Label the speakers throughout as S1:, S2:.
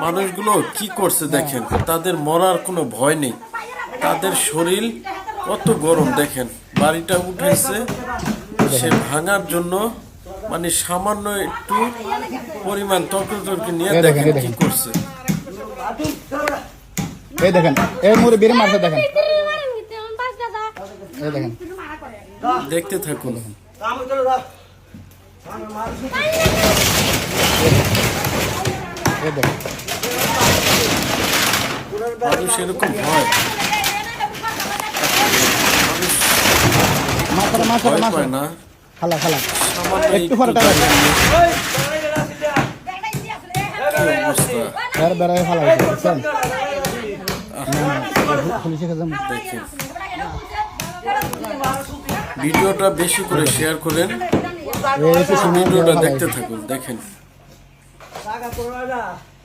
S1: মানুষগুলো কি করছে দেখেন, তাদের মরার কোনো ভয় নেই, তাদের শরীর কত গরম দেখেন। বাড়িটা উঠেছে সে ভাঙার জন্য, মানে সামান্য একটু পরিমাণ তর্কি নিয়ে দেখেন কি করছে।
S2: এই দেখেন এই মুড়ি বেরে মারছে দেখেন, এই দেখেন
S1: দেখতে থাকুন।
S2: এই দেখেন
S1: মানুষ এরকম হয়, মানুষ ভয় পায় না।
S2: খালা খালা
S1: সামান্য
S2: একটু পরে
S1: একটু
S2: টাকা
S1: জায়গা নিয়ে কি অবস্থা
S2: বের বের খালা বুঝছেন পুলিশে কাছে
S1: দেখেন। ভিডিওটা বেশি করে শেয়ার করেন, ভিডিওটা দেখতে থাকুন। দেখেন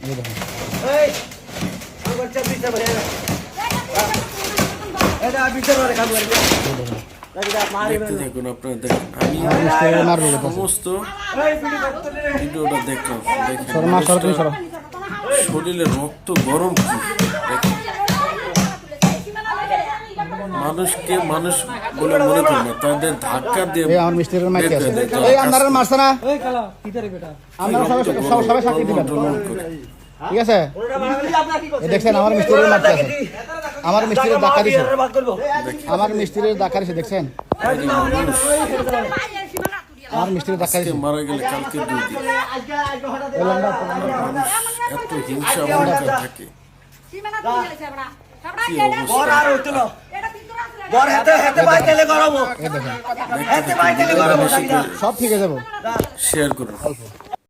S2: এই দেখেন
S1: দেখতে থাকুন, আপনারা দেখেন। আমি সমস্ত ভিডিওটা দেখলাম। দেখেন শরীরে রক্ত গরম কি দেখেন। মানুষকে মানুষ বলে মনে করে না, তাদের ধাক্কা দিয়ে
S2: এই আমার মিস্ত্রির মাইকে আছে, এই আপনারা মারছ না, আপনারা সবাই সাক্ষী দিবেন, ঠিক আছে? এই দেখছেন আমার মিস্ত্রির মারতে আছে, আমার মিস্ত্রির ধাক্কা দিছে, আমার মিস্ত্রির ধাক্কা দিছে দেখছেন, আমার মিস্ত্রির ধাক্কা দিছে।
S1: মারা গেলে কালকে 2 দিন। মানুষ এত হিংসা অহংকার থাকে, কি অবস্থা।
S2: সব ঠিক আছে,
S1: শেয়ার করুন।